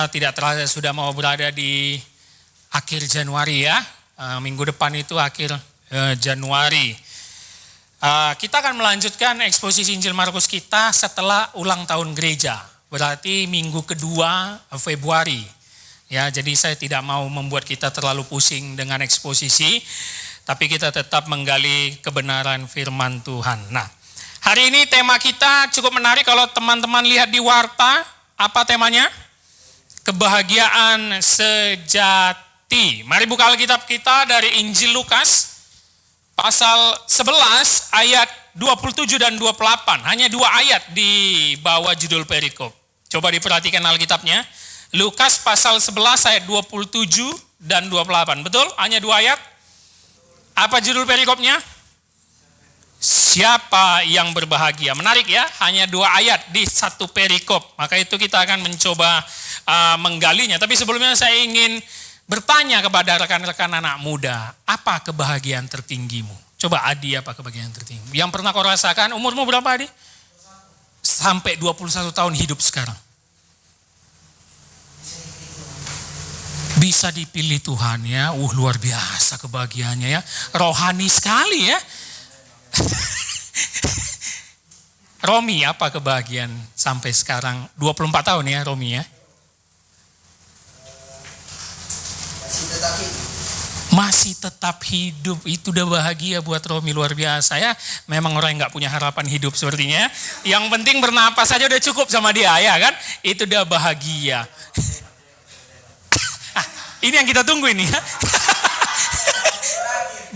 Tidak terasa sudah mau berada di akhir Januari ya. Minggu depan itu akhir Januari. Kita akan melanjutkan eksposisi Injil Markus kita setelah ulang tahun gereja. Berarti minggu kedua Februari. Ya, jadi saya tidak mau membuat kita terlalu pusing dengan eksposisi, tapi kita tetap menggali kebenaran firman Tuhan. Nah, hari ini tema kita cukup menarik kalau teman-teman lihat di warta. Apa temanya? Kebahagiaan sejati. Mari buka Alkitab kita dari Injil Lukas pasal 11 ayat 27 dan 28. Hanya 2 ayat di bawah judul perikop. Coba diperhatikan Alkitabnya. Lukas pasal 11 ayat 27 dan 28. Betul? Hanya 2 ayat. Apa judul perikopnya? Siapa yang berbahagia? Menarik ya, hanya 2 ayat di satu perikop. Maka itu kita akan mencoba menggalinya. Tapi sebelumnya saya ingin bertanya kepada rekan-rekan anak muda, apa kebahagiaan tertinggimu? Coba Adi, apa kebahagiaan tertinggimu? Yang pernah kau rasakan, umurmu berapa Adi? Sampai 21 tahun hidup sekarang. Bisa dipilih Tuhan ya, luar biasa kebahagiaannya ya. Rohani sekali ya. Romi, apa kebahagiaan sampai sekarang? 24 tahun ya Romi ya. Masih tetap hidup, itu udah bahagia buat Romi, luar biasa ya. Memang orang yang gak punya harapan hidup sepertinya. Yang penting bernapas saja udah cukup sama dia ya kan. Itu udah bahagia. Ini yang kita tunggu ini ya.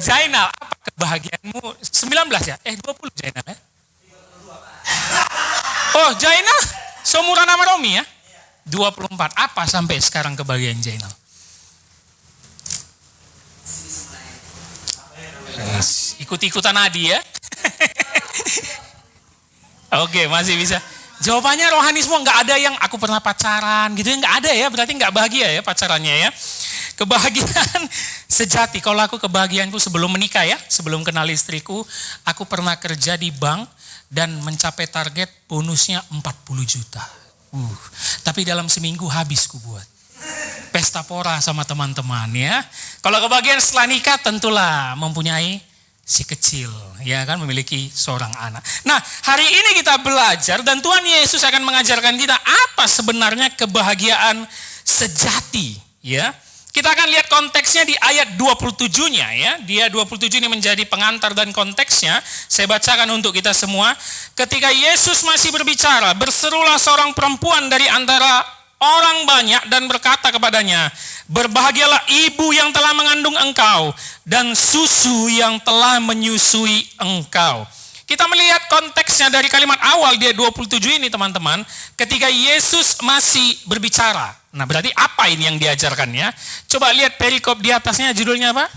Zainal, apa kebahagiaanmu? 19 ya? 20 Zainal ya? Oh Zainal, seumuran sama Romi ya? 24, apa sampai sekarang kebahagiaan Zainal? Yes. Ikut-ikutan Adi ya. Oke, masih bisa. Jawabannya rohani semua, nggak ada yang aku pernah pacaran gitu ya, nggak ada ya, berarti nggak bahagia ya pacarannya ya. Kebahagiaan sejati, kalau aku kebahagiaanku sebelum menikah ya, sebelum kenal istriku, aku pernah kerja di bank dan mencapai target bonusnya 40 juta. Tapi dalam seminggu habis ku buat. Pesta pora sama teman-teman ya. Kalau kebahagiaan setelah nikah tentulah mempunyai si kecil ya kan, memiliki seorang anak. Nah, hari ini kita belajar dan Tuhan Yesus akan mengajarkan kita apa sebenarnya kebahagiaan sejati ya. Kita akan lihat konteksnya di ayat 27-nya ya. Dia 27 ini menjadi pengantar dan konteksnya saya bacakan untuk kita semua. Ketika Yesus masih berbicara, berserulah seorang perempuan dari antara orang banyak dan berkata kepadanya, berbahagialah ibu yang telah mengandung engkau dan susu yang telah menyusui engkau. Kita melihat konteksnya dari kalimat awal dia 27 ini teman-teman, ketika Yesus masih berbicara. Nah, berarti apa ini yang diajarkannya? Coba lihat perikop di atasnya, judulnya apa?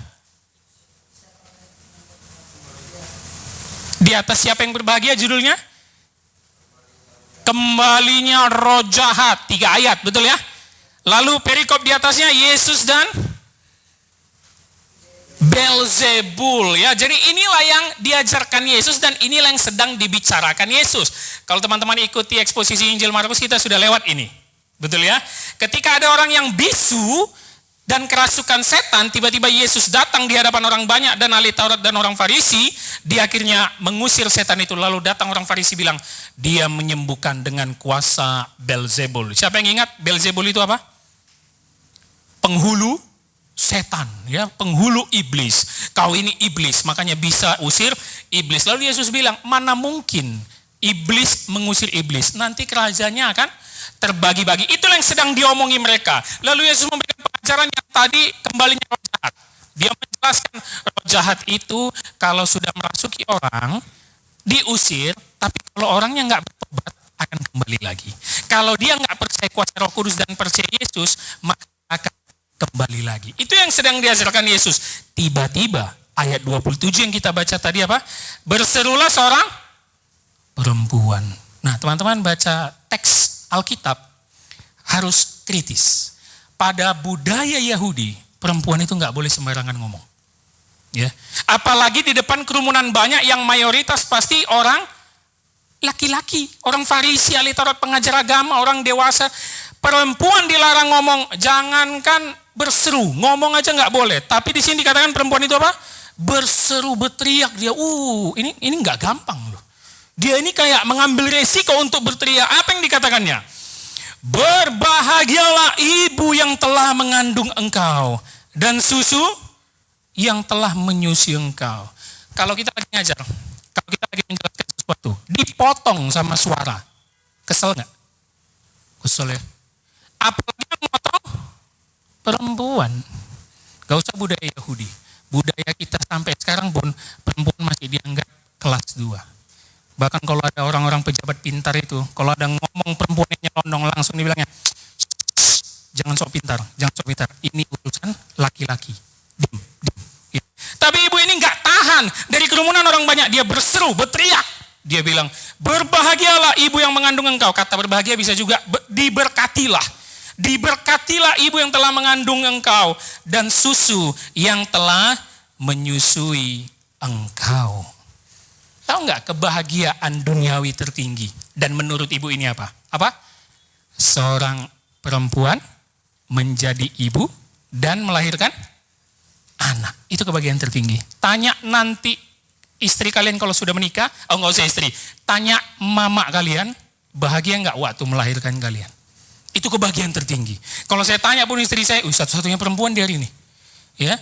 Di atas siapa yang berbahagia judulnya? Kembalinya roh jahat, 3 ayat, betul ya? Lalu perikop di atasnya Yesus dan Belzebul ya. Jadi inilah yang diajarkan Yesus dan inilah yang sedang dibicarakan Yesus. Kalau teman-teman ikuti eksposisi Injil Markus kita sudah lewat ini. Betul ya? Ketika ada orang yang bisu dan kerasukan setan, tiba-tiba Yesus datang di hadapan orang banyak dan ahli Taurat dan orang Farisi, dia akhirnya mengusir setan itu. Lalu datang orang Farisi bilang, dia menyembuhkan dengan kuasa Belzebul. Siapa yang ingat Belzebul itu apa? Penghulu setan, ya, penghulu iblis. Kau ini iblis, makanya bisa usir iblis. Lalu Yesus bilang, mana mungkin iblis mengusir iblis? Nanti kerajaannya akan terbagi-bagi. Itulah yang sedang diomongi mereka. Lalu Yesus memberikan pengajaran yang tadi, kembalinya roh jahat. Dia menjelaskan roh jahat itu kalau sudah merasuki orang, diusir, tapi kalau orangnya nggak bertobat, akan kembali lagi. Kalau dia nggak percaya kuasa Roh Kudus dan percaya Yesus, maka akan kembali lagi. Itu yang sedang diajarkan Yesus. Tiba-tiba ayat 27 yang kita baca tadi apa? Berserulah seorang perempuan. Nah, teman-teman baca teks Alkitab harus kritis. Pada budaya Yahudi, perempuan itu nggak boleh sembarangan ngomong. Ya. Apalagi di depan kerumunan banyak yang mayoritas pasti orang laki-laki, orang Farisi, ahli Taurat, pengajar agama, orang dewasa. Perempuan dilarang ngomong, jangankan berseru, ngomong aja nggak boleh. Tapi di sini dikatakan perempuan itu apa? Berseru, berteriak dia. Ini nggak gampang loh. Dia ini kayak mengambil resiko untuk berteriak. Apa yang dikatakannya? Berbahagialah ibu yang telah mengandung engkau dan susu yang telah menyusui engkau. Kalau kita lagi ngajar, kalau kita lagi menjelaskan sesuatu, dipotong sama suara, kesel nggak? Kesel ya. Apalagi yang motong perempuan. Gak usah budaya Yahudi. Budaya kita sampai sekarang pun perempuan masih dianggap kelas 2. Bahkan kalau ada orang-orang pejabat pintar itu, kalau ada ngomong perempuan yang nyelondong langsung dibilangnya, jangan sok pintar, jangan sok pintar. Ini urusan laki-laki. Diam. Ya. Tapi ibu ini nggak tahan dari kerumunan orang banyak. Dia berseru, berteriak. Dia bilang, berbahagialah ibu yang mengandung engkau. Kata berbahagia bisa juga diberkatilah. Diberkatilah ibu yang telah mengandung engkau dan susu yang telah menyusui engkau. Tahu nggak kebahagiaan duniawi tertinggi? Dan menurut ibu ini apa? Apa? Seorang perempuan menjadi ibu dan melahirkan anak. Itu kebahagiaan tertinggi. Tanya nanti istri kalian kalau sudah menikah, nggak usah istri. Tanya mama kalian, bahagia nggak waktu melahirkan kalian? Itu kebahagiaan tertinggi. Kalau saya tanya pun istri saya, satu-satunya perempuan di hari ini. Ya,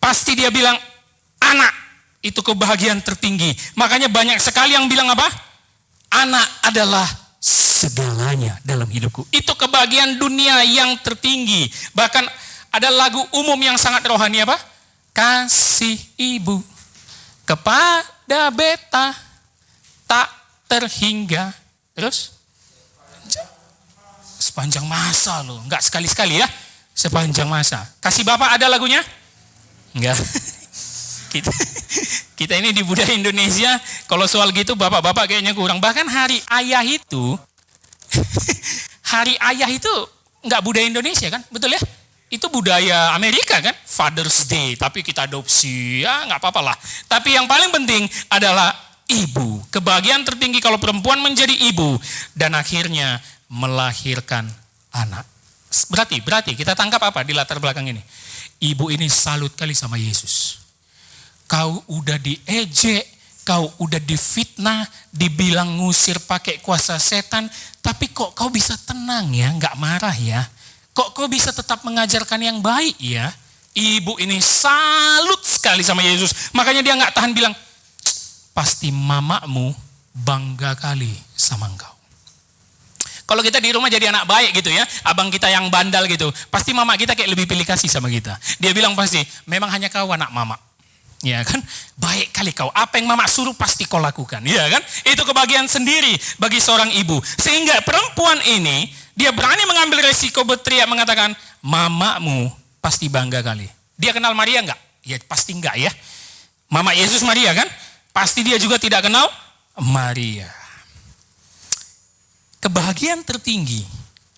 pasti dia bilang, anak, itu kebahagiaan tertinggi. Makanya banyak sekali yang bilang apa? Anak adalah segalanya dalam hidupku. Itu kebahagiaan dunia yang tertinggi. Bahkan ada lagu umum yang sangat rohani apa? Kasih ibu kepada beta tak terhingga. Terus? Sepanjang masa loh, enggak sekali-sekali ya, sepanjang masa. Kasih bapak ada lagunya? Enggak. Kita ini di budaya Indonesia, kalau soal gitu bapak-bapak kayaknya kurang. Bahkan hari ayah itu, hari ayah itu enggak budaya Indonesia kan, betul ya? Itu budaya Amerika kan, Father's Day, tapi kita adopsi, ya enggak apa-apa lah. Tapi yang paling penting adalah ibu. Kebahagiaan tertinggi kalau perempuan menjadi ibu dan akhirnya melahirkan anak. Berarti kita tangkap apa di latar belakang ini? Ibu ini salut kali sama Yesus. Kau udah diejek, kau udah difitnah, dibilang ngusir pakai kuasa setan, tapi kok kau bisa tenang ya, nggak marah ya? Kok kau bisa tetap mengajarkan yang baik ya? Ibu ini salut sekali sama Yesus. Makanya dia nggak tahan bilang, pasti mamamu bangga kali sama engkau. Kalau kita di rumah jadi anak baik gitu ya, abang kita yang bandal gitu, pasti mama kita kayak lebih pilih kasih sama kita. Dia bilang pasti, memang hanya kau anak mama. Ya kan, baik kali kau, apa yang mama suruh pasti kau lakukan. Ya kan, itu kebahagiaan sendiri bagi seorang ibu. Sehingga perempuan ini, dia berani mengambil resiko berteriak mengatakan, mamamu pasti bangga kali. Dia kenal Maria enggak? Ya pasti enggak ya. Mama Yesus Maria kan, pasti dia juga tidak kenal Maria. Kebahagiaan tertinggi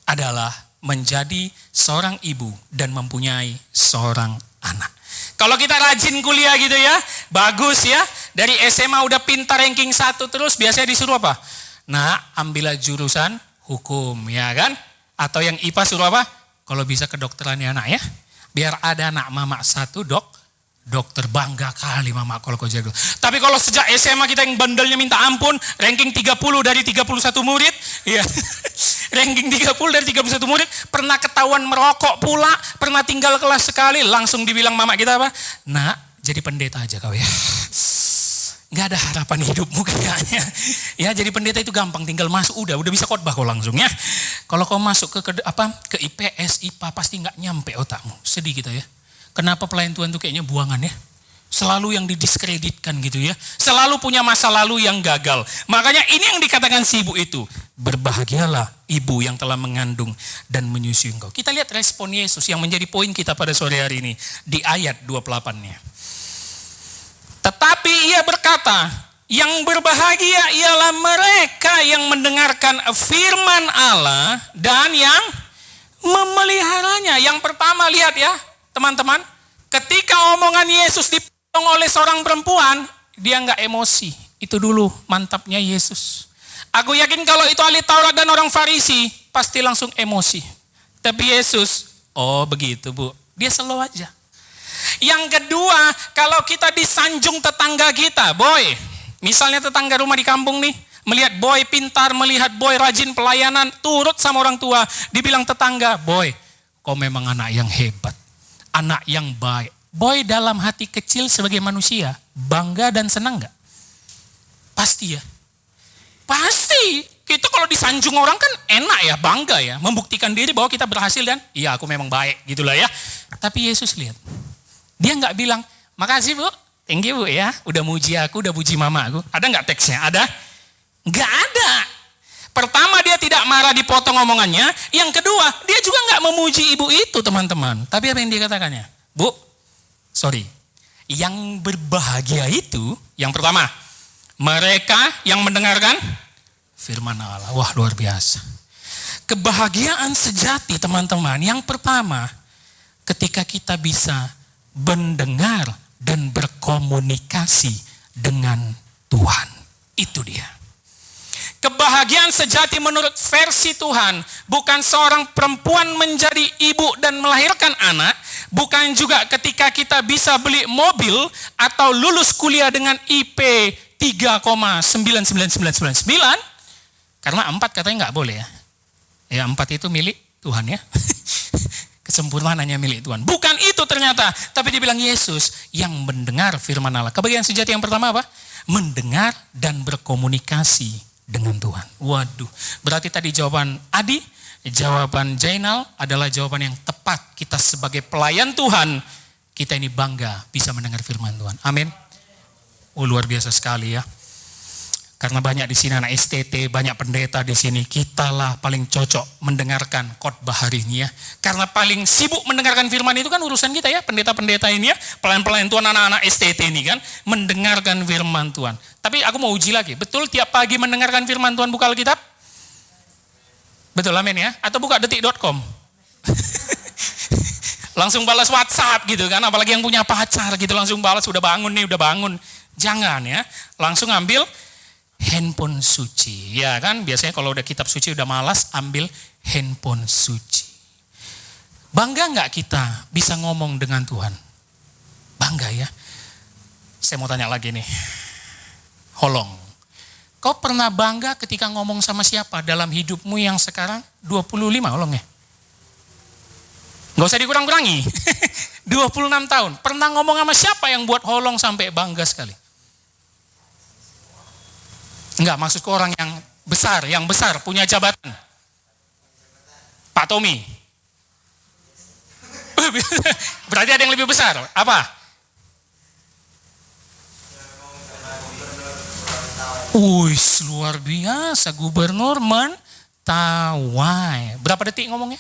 adalah menjadi seorang ibu dan mempunyai seorang anak. Kalau kita rajin kuliah gitu ya, bagus ya. Dari SMA udah pintar ranking 1 terus, biasanya disuruh apa? Nah, ambillah jurusan hukum ya kan? Atau yang IPA suruh apa? Kalau bisa kedokteran ya anak ya. Biar ada anak mama satu dokter, bangga kali mama kalau kau jago. Tapi kalau sejak SMA kita yang bandelnya minta ampun, ranking 30 dari 31 murid, ya. Ranking 30 dari 31 murid, pernah ketahuan merokok pula, pernah tinggal kelas sekali, langsung dibilang mama kita apa? Nak, jadi pendeta aja kau ya. Nggak ada harapan hidupmu kayaknya. Ya, jadi pendeta itu gampang, tinggal masuk udah bisa khotbah kau langsung ya. Kalau kau masuk ke IPS, IPA pasti nggak nyampe otakmu. Sedih kita ya. Kenapa pelayan Tuhan itu kayaknya buangan ya? Selalu yang didiskreditkan gitu ya. Selalu punya masa lalu yang gagal. Makanya ini yang dikatakan si ibu itu. Berbahagialah ibu yang telah mengandung dan menyusui engkau. Kita lihat respon Yesus yang menjadi poin kita pada sore hari ini. Di ayat 28-nya. Tetapi ia berkata, yang berbahagia ialah mereka yang mendengarkan firman Allah dan yang memeliharanya. Yang pertama lihat ya, teman-teman, ketika omongan Yesus dipotong oleh seorang perempuan, dia nggak emosi. Itu dulu mantapnya Yesus. Aku yakin kalau itu ahli Taurat dan orang Farisi, pasti langsung emosi. Tapi Yesus, oh begitu Bu, dia slow aja. Yang kedua, kalau kita disanjung tetangga kita, boy, misalnya tetangga rumah di kampung nih, melihat boy pintar, melihat boy rajin pelayanan, turut sama orang tua, dibilang tetangga, boy, kau memang anak yang hebat, anak yang baik. Boy dalam hati kecil sebagai manusia, bangga dan senang gak? Pasti ya. Pasti. Kita kalau disanjung orang kan enak ya, bangga ya. Membuktikan diri bahwa kita berhasil dan iya aku memang baik gitulah ya. Tapi Yesus lihat. Dia gak bilang, makasih Bu, thank you Bu ya. Udah muji aku, udah puji mama aku. Ada gak teksnya? Ada? Gak ada. Pertama dia tidak marah dipotong omongannya. Yang kedua dia juga gak memuji ibu itu teman-teman. Tapi apa yang dia katakannya? Bu, sorry. Yang berbahagia itu, yang pertama, mereka yang mendengarkan firman Allah. Wah luar biasa. Kebahagiaan sejati teman-teman. Yang pertama, ketika kita bisa mendengar dan berkomunikasi dengan Tuhan. Itu dia. Kebahagiaan sejati menurut versi Tuhan bukan seorang perempuan menjadi ibu dan melahirkan anak, bukan juga ketika kita bisa beli mobil atau lulus kuliah dengan IP 3,99999, karena 4 katanya nggak boleh ya. Ya 4 itu milik Tuhan ya. Kesempurnaan hanya milik Tuhan. Bukan itu ternyata, tapi dibilang Yesus yang mendengar firman Allah. Kebahagiaan sejati yang pertama apa? Mendengar dan berkomunikasi dengan Tuhan. Waduh, berarti tadi jawaban Adi, jawaban Jainal adalah jawaban yang tepat. Kita sebagai pelayan Tuhan, kita ini bangga bisa mendengar firman Tuhan. Amin. Oh luar biasa sekali ya. Karena banyak di sini anak STT, banyak pendeta di sini. Kitalah paling cocok mendengarkan khotbah hari ini ya. Karena paling sibuk mendengarkan firman itu kan urusan kita ya, pendeta-pendeta ini ya. Pelayan-pelayan Tuhan, anak-anak STT ini kan, mendengarkan firman Tuhan. Tapi aku mau uji lagi, betul tiap pagi mendengarkan firman Tuhan buka Alkitab? Betul, amin ya? Atau buka detik.com? Langsung balas WhatsApp gitu kan, apalagi yang punya pacar gitu, langsung balas, udah bangun nih, udah bangun. Jangan ya, langsung ambil handphone suci, ya kan? Biasanya kalau udah kitab suci udah malas, ambil handphone suci. Bangga nggak kita bisa ngomong dengan Tuhan? Bangga ya? Saya mau tanya lagi nih, Holong. Kau pernah bangga ketika ngomong sama siapa dalam hidupmu yang sekarang 25 Holong ya? Nggak usah dikurang-kurangi, 26 tahun. Pernah ngomong sama siapa yang buat Holong sampai bangga sekali? Enggak, maksudku orang yang besar, punya jabatan. Pak Tommy. Berarti ada yang lebih besar. Apa? Wih, luar biasa. Gubernur Mentawai. Berapa detik ngomongnya?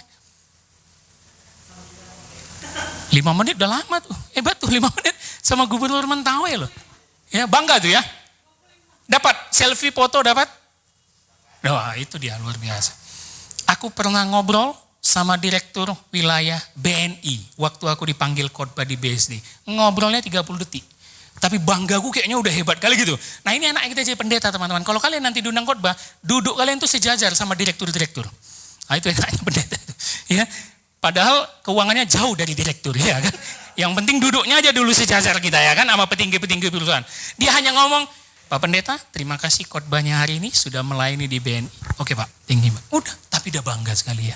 5 menit udah lama tuh. Hebat tuh 5 menit sama Gubernur Mentawai loh. Ya, bangga tuh ya. Dapat selfie foto dapat? Wah itu dia luar biasa. Aku pernah ngobrol sama direktur wilayah BNI waktu aku dipanggil khotbah di BSD. Ngobrolnya 30 detik. Tapi banggaku kayaknya udah hebat kali gitu. Nah ini anak kita jadi pendeta teman-teman. Kalau kalian nanti diundang khotbah, duduk kalian tuh sejajar sama direktur-direktur. Nah itu enaknya pendeta itu. Ya. Padahal keuangannya jauh dari direktur ya kan. Yang penting duduknya aja dulu sejajar kita ya kan sama petinggi-petinggi perusahaan. Dia hanya ngomong, Pak Pendeta, terima kasih khotbahnya hari ini sudah melayani di BNI. Oke Pak, tinggi Pak. Udah, tapi udah bangga sekali ya.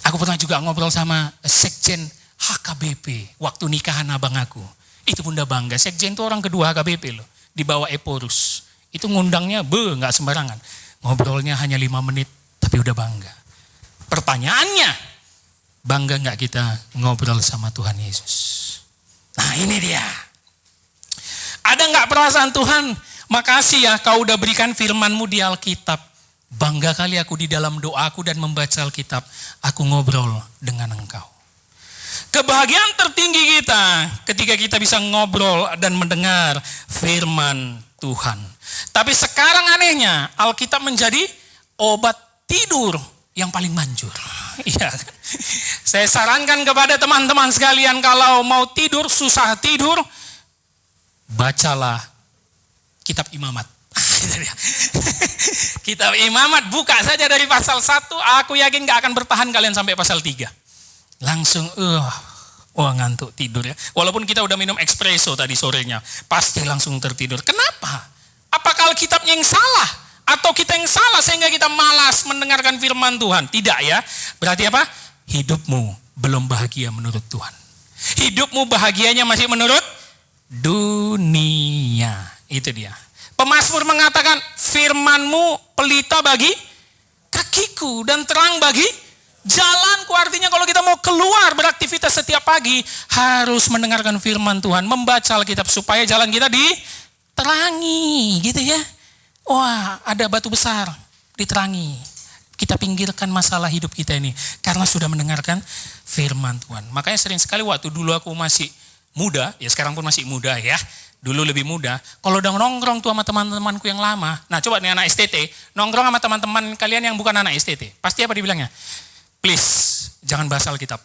Aku pernah juga ngobrol sama Sekjen HKBP waktu nikahan abang aku. Itu pun udah bangga. Sekjen itu orang kedua HKBP loh. Di bawah Eporus. Itu ngundangnya nggak sembarangan. Ngobrolnya hanya 5 menit, tapi udah bangga. Pertanyaannya, bangga nggak kita ngobrol sama Tuhan Yesus? Nah ini dia. Ada nggak perasaan Tuhan? Makasih ya kau udah berikan firman-Mu di Alkitab. Bangga kali aku di dalam doaku dan membaca Alkitab. Aku ngobrol dengan Engkau. Kebahagiaan tertinggi kita ketika kita bisa ngobrol dan mendengar firman Tuhan. Tapi sekarang anehnya Alkitab menjadi obat tidur yang paling manjur. Iya. Saya sarankan kepada teman-teman sekalian kalau mau tidur, susah tidur, bacalah kitab Imamat. Itu dia. Kitab Imamat, buka saja dari pasal 1, aku yakin gak akan bertahan kalian sampai pasal 3. Langsung, ngantuk tidur ya. Walaupun kita udah minum espresso tadi sorenya, pasti langsung tertidur. Kenapa? Apakah Alkitabnya yang salah? Atau kita yang salah sehingga kita malas mendengarkan firman Tuhan? Tidak ya. Berarti apa? Hidupmu belum bahagia menurut Tuhan. Hidupmu bahagianya masih menurut dunia. Itu dia. Pemazmur mengatakan, firman-Mu pelita bagi kakiku dan terang bagi jalanku. Artinya kalau kita mau keluar beraktivitas setiap pagi, harus mendengarkan firman Tuhan, membaca Alkitab supaya jalan kita diterangi, gitu ya. Wah, ada batu besar, diterangi. Kita pinggirkan masalah hidup kita ini karena sudah mendengarkan firman Tuhan. Makanya sering sekali waktu dulu aku masih muda, ya sekarang pun masih muda ya. Dulu lebih muda, kalau udah nongkrong tuh sama teman-temanku yang lama. Nah coba nih anak STT, nongkrong sama teman-teman kalian yang bukan anak STT. Pasti apa dibilangnya? Please, jangan bahas Alkitab.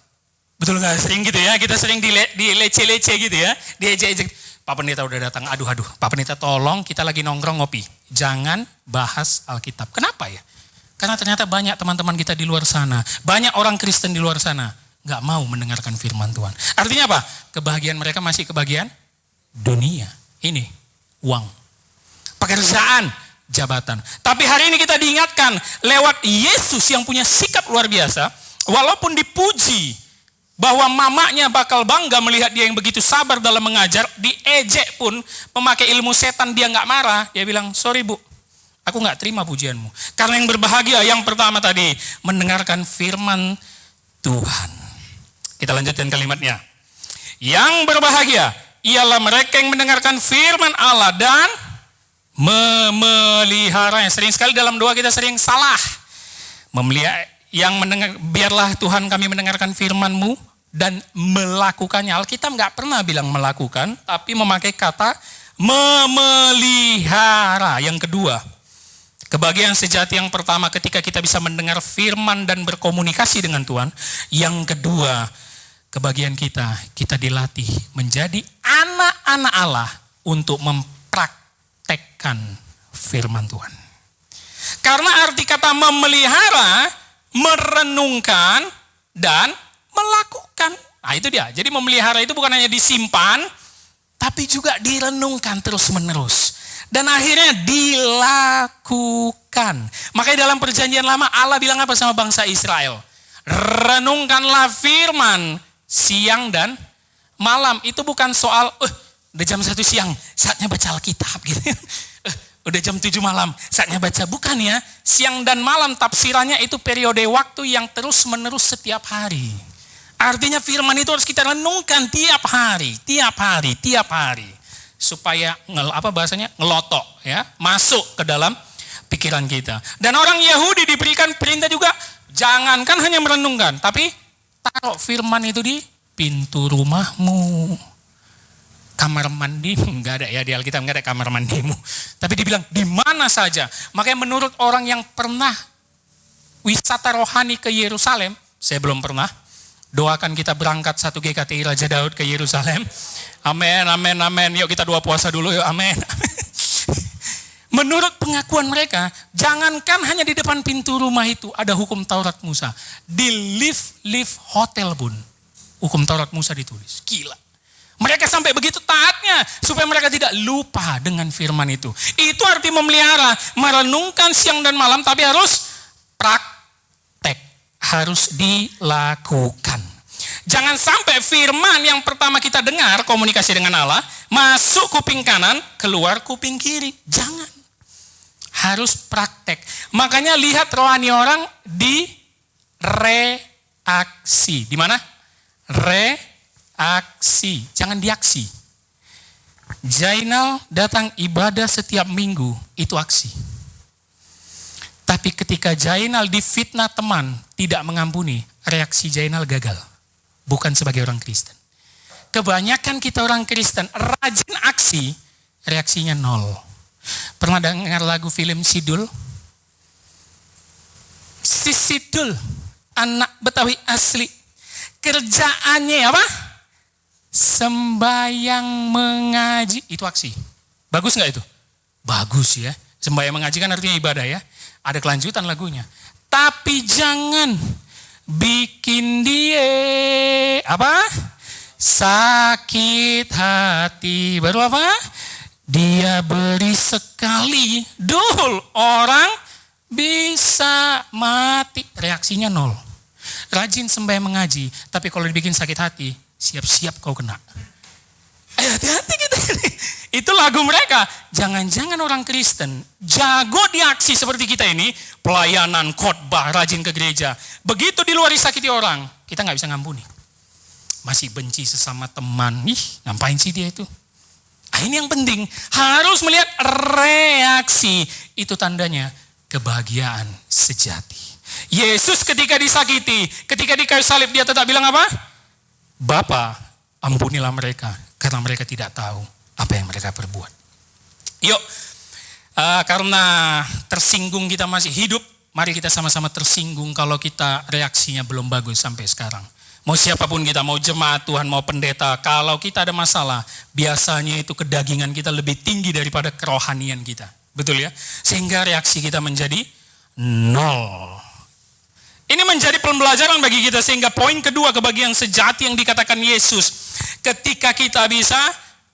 Betul gak? Sering gitu ya, kita sering dilece-lece gitu ya. Diejek-ejek. Pak Pendeta udah datang, aduh. Pak Pendeta tolong, kita lagi nongkrong ngopi. Jangan bahas Alkitab. Kenapa ya? Karena ternyata banyak teman-teman kita di luar sana. Banyak orang Kristen di luar sana. Gak mau mendengarkan firman Tuhan. Artinya apa? Kebahagiaan mereka masih kebahagiaan dunia. Ini uang, pekerjaan, jabatan. Tapi hari ini kita diingatkan lewat Yesus yang punya sikap luar biasa. Walaupun dipuji bahwa mamanya bakal bangga melihat dia yang begitu sabar dalam mengajar, diejek pun pemakai ilmu setan dia gak marah. Dia bilang, sorry bu, aku gak terima pujianmu. Karena yang berbahagia yang pertama tadi, mendengarkan firman Tuhan. Kita lanjutkan kalimatnya. Yang berbahagia ialah mereka yang mendengarkan firman Allah dan memeliharanya. Sering sekali dalam doa kita sering salah. Biarlah Tuhan kami mendengarkan firman-Mu dan melakukannya. Alkitab gak pernah bilang melakukan, tapi memakai kata memelihara. Yang kedua, kebahagiaan sejati yang pertama ketika kita bisa mendengar firman dan berkomunikasi dengan Tuhan. Yang kedua, kebahagiaan kita dilatih menjadi anak-anak Allah untuk mempraktekkan firman Tuhan. Karena arti kata memelihara, merenungkan, dan melakukan. Nah itu dia, jadi memelihara itu bukan hanya disimpan, tapi juga direnungkan terus-menerus. Dan akhirnya dilakukan. Makanya dalam perjanjian lama Allah bilang apa sama bangsa Israel? Renungkanlah firman siang dan malam. Itu bukan soal udah jam 1 siang saatnya baca Alkitab gitu. Udah jam 7 malam saatnya baca. Bukan ya, siang dan malam tafsirannya itu periode waktu yang terus menerus setiap hari. Artinya firman itu harus kita renungkan tiap hari. Supaya ngelotok ya, masuk ke dalam pikiran kita. Dan orang Yahudi diberikan perintah juga, jangankan hanya merenungkan, tapi taruh firman itu di pintu rumahmu, kamar mandi. Enggak ada ya di Alkitab, enggak ada kamar mandimu. Tapi dibilang di mana saja. Makanya menurut orang yang pernah wisata rohani ke Yerusalem, saya belum pernah. Doakan kita berangkat 1 GKTI Raja Daud ke Yerusalem. Amin, amin, amin. Yuk kita doa puasa dulu yuk, amin. Menurut pengakuan mereka, jangankan hanya di depan pintu rumah itu ada hukum Taurat Musa. Di lift hotel pun hukum Taurat Musa ditulis. Gila. Mereka sampai begitu taatnya supaya mereka tidak lupa dengan firman itu. Itu arti memelihara, merenungkan siang dan malam, tapi harus praktek, harus dilakukan. Jangan sampai firman yang pertama kita dengar, komunikasi dengan Allah, masuk kuping kanan, keluar kuping kiri. Jangan. Harus praktek. Makanya lihat rohani orang di reaksi. Di mana? Reaksi. Jangan diaksi. Jainal datang ibadah setiap minggu, itu aksi. Tapi ketika Jainal difitnah teman, tidak mengampuni, reaksi Jainal gagal. Bukan sebagai orang Kristen. Kebanyakan kita orang Kristen rajin aksi, reaksinya nol. Pernah dengar lagu film Sidul? Si Sidul, anak Betawi asli. Kerjaannya apa? Sembayang mengaji. Itu aksi. Bagus gak itu? Bagus ya. Sembahyang mengaji kan artinya ibadah ya. Ada kelanjutan lagunya. Tapi jangan bikin dia sakit hati. Baru apa? Dia beri sekali, dul orang bisa mati. Reaksinya nol. Rajin sembahyang mengaji, tapi kalau dibikin sakit hati, siap-siap kau kena. Hati-hati kita ini. Itu lagu mereka. Jangan-jangan orang Kristen jago di aksi seperti kita ini, pelayanan, khotbah, rajin ke gereja. Begitu di luar disakiti orang, kita nggak bisa ngampuni. Masih benci sesama teman. Ngapain sih dia itu? Ini yang penting. Harus melihat reaksi. Itu tandanya kebahagiaan sejati. Yesus ketika disakiti, ketika di kayu salib dia tetap bilang apa? Bapa, ampunilah mereka, karena mereka tidak tahu apa yang mereka perbuat. Yuk, karena tersinggung kita masih hidup, mari kita sama-sama tersinggung kalau kita reaksinya belum bagus sampai sekarang. Mau siapapun kita, mau jemaat Tuhan, mau pendeta, kalau kita ada masalah, biasanya itu kedagingan kita lebih tinggi daripada kerohanian kita. Betul ya? Sehingga reaksi kita menjadi nol. Ini menjadi pembelajaran bagi kita, sehingga poin kedua kebahagiaan sejati yang dikatakan Yesus. Ketika kita bisa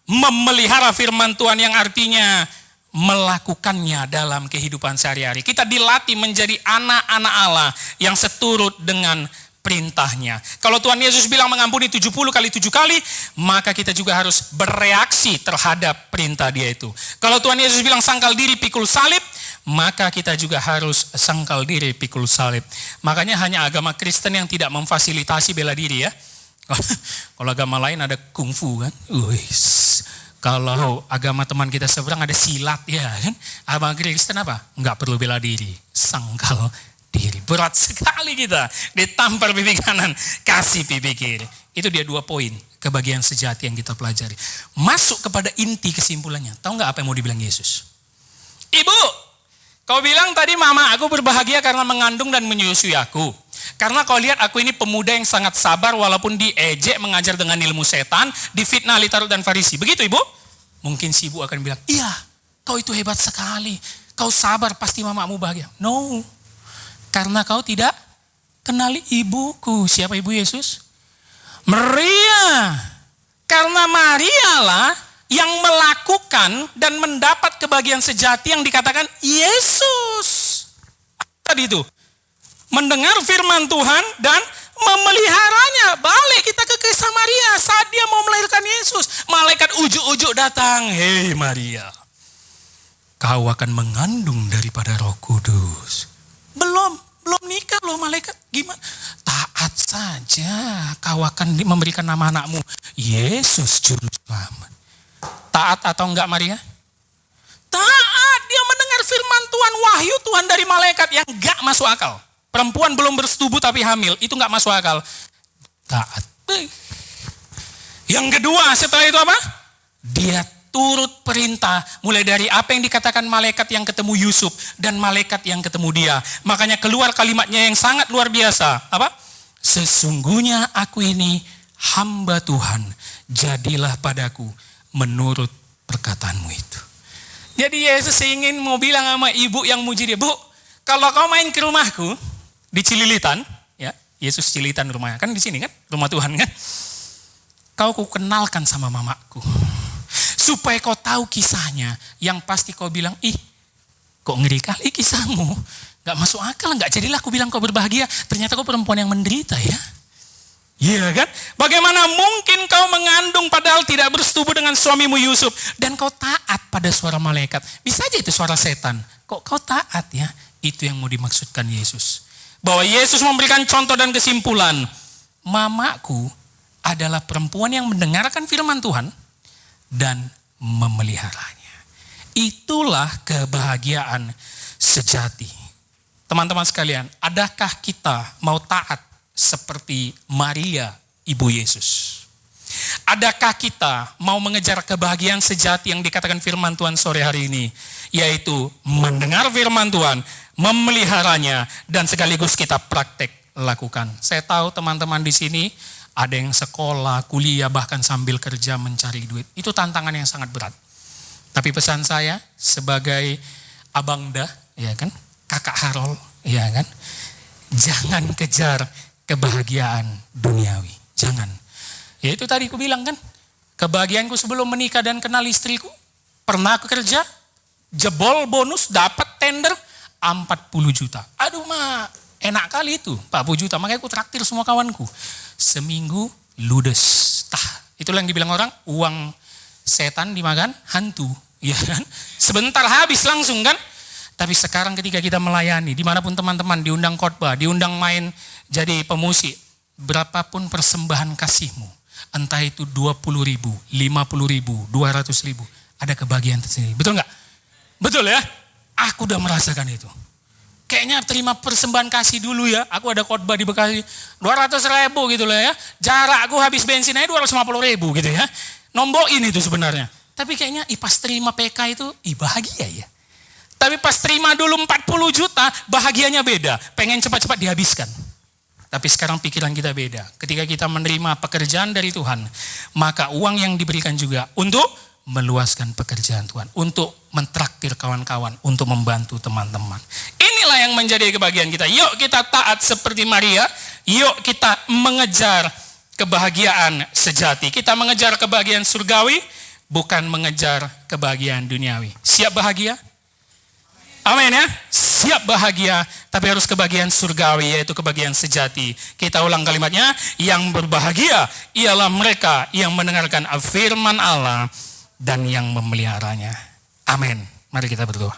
memelihara firman Tuhan yang artinya melakukannya dalam kehidupan sehari-hari. Kita dilatih menjadi anak-anak Allah yang seturut dengan perintahnya. Kalau Tuhan Yesus bilang mengampuni 70 kali 7 kali, maka kita juga harus bereaksi terhadap perintah dia itu. Kalau Tuhan Yesus bilang sangkal diri pikul salib, maka kita juga harus sangkal diri pikul salib. Makanya hanya agama Kristen yang tidak memfasilitasi bela diri ya. Kalau agama lain ada kungfu kan. Kalau agama teman kita seberang ada silat ya kan. Agama Kristen apa? Enggak perlu bela diri, sangkal diri. Berat sekali kita. Ditampar pipi kanan, kasih pipi kiri. Itu dia 2 poin kebahagiaan sejati yang kita pelajari. Masuk kepada inti kesimpulannya. Tahu nggak apa yang mau dibilang Yesus? Ibu, kau bilang tadi mama aku berbahagia karena mengandung dan menyusui aku. Karena kau lihat aku ini pemuda yang sangat sabar walaupun diejek mengajar dengan ilmu setan, difitnah ahli Taurat dan Farisi. Begitu ibu? Mungkin si ibu akan bilang, iya kau itu hebat sekali. Kau sabar pasti mamamu bahagia. No, karena kau tidak kenali ibuku. Siapa ibu Yesus? Maria. Karena Maria lah yang melakukan dan mendapat kebahagiaan sejati yang dikatakan Yesus. Tadi itu, mendengar firman Tuhan dan memeliharanya. Balik kita ke kisah Maria saat dia mau melahirkan Yesus. Malaikat ujuk-ujuk datang. Hei Maria, kau akan mengandung daripada Roh Kudus. Belum nikah loh malaikat. Gimana? Taat saja, kau akan memberikan nama anakmu Yesus Juru Selamat. Taat atau enggak Maria? Taat, dia mendengar firman Tuhan, wahyu Tuhan dari malaikat yang enggak masuk akal. Perempuan belum bersetubuh tapi hamil, itu enggak masuk akal. Taat. Yang kedua setelah itu apa? Dia turut perintah, mulai dari apa yang dikatakan malaikat yang ketemu Yusuf dan malaikat yang ketemu dia. Makanya keluar kalimatnya yang sangat luar biasa. Apa? Sesungguhnya aku ini hamba Tuhan, jadilah padaku menurut perkataanmu itu. Jadi Yesus ingin mau bilang sama ibu yang muji dia, Bu, kalau kau main ke rumahku di Cililitan, ya Yesus Cililitan rumahnya, kan di sini kan, rumah Tuhan kan, kau kenalkan sama mamaku, supaya kau tahu kisahnya, yang pasti kau bilang, ih kok ngeri kali kisahmu, gak masuk akal, gak jadilah aku bilang kau berbahagia, ternyata kau perempuan yang menderita ya. Iya kan? Bagaimana mungkin kau mengandung padahal tidak bersetubuh dengan suamimu Yusuf dan kau taat pada suara malaikat? Bisa aja itu suara setan. Kok kau taat ya? Itu yang mau dimaksudkan Yesus. Bahwa Yesus memberikan contoh dan kesimpulan. Mamaku adalah perempuan yang mendengarkan firman Tuhan dan memeliharanya. Itulah kebahagiaan sejati. Teman-teman sekalian, adakah kita mau taat seperti Maria, ibu Yesus? Adakah kita mau mengejar kebahagiaan sejati yang dikatakan firman Tuhan sore hari ini? Yaitu mendengar firman Tuhan, memeliharanya, dan sekaligus kita praktek lakukan. Saya tahu teman-teman di sini ada yang sekolah, kuliah, bahkan sambil kerja mencari duit. Itu tantangan yang sangat berat. Tapi pesan saya sebagai Abang Da, ya kan? Kakak Harol, ya kan? Jangan kejar kebahagiaan duniawi. Jangan. Ya itu tadi aku bilang kan, kebahagiaanku sebelum menikah dan kenal istriku, pernah aku kerja, jebol bonus, dapat tender 40 juta. Aduh mah, enak kali itu, 40 juta. Makanya aku traktir semua kawanku. Seminggu ludes. Itulah yang dibilang orang, uang setan dimakan hantu. Ya kan? Sebentar habis langsung kan. Tapi sekarang ketika kita melayani, dimanapun teman-teman, diundang khotbah, diundang main jadi pemusik, berapapun persembahan kasihmu, entah itu 20 ribu, 50 ribu, 200 ribu, ada kebahagiaan tersendiri. Betul nggak? Betul ya? Aku udah merasakan itu. Kayaknya terima persembahan kasih dulu ya. Aku ada khotbah di Bekasi, 200 ribu gitu lah ya. Jarak aku habis bensin aja 250 ribu gitu ya. Nombokin itu sebenarnya. Tapi kayaknya pas terima PK itu, bahagia ya. Tapi pas terima dulu 40 juta, bahagianya beda. Pengen cepat-cepat dihabiskan. Tapi sekarang pikiran kita beda. Ketika kita menerima pekerjaan dari Tuhan, maka uang yang diberikan juga untuk meluaskan pekerjaan Tuhan. Untuk mentraktir kawan-kawan, untuk membantu teman-teman. Inilah yang menjadi kebahagiaan kita. Yuk kita taat seperti Maria. Yuk kita mengejar kebahagiaan sejati. Kita mengejar kebahagiaan surgawi, bukan mengejar kebahagiaan duniawi. Siap bahagia? Amin ya, siap bahagia, tapi harus kebahagiaan surgawi, yaitu kebahagiaan sejati. Kita ulang kalimatnya, yang berbahagia ialah mereka yang mendengarkan firman Allah dan yang memeliharanya. Amin. Mari kita berdoa.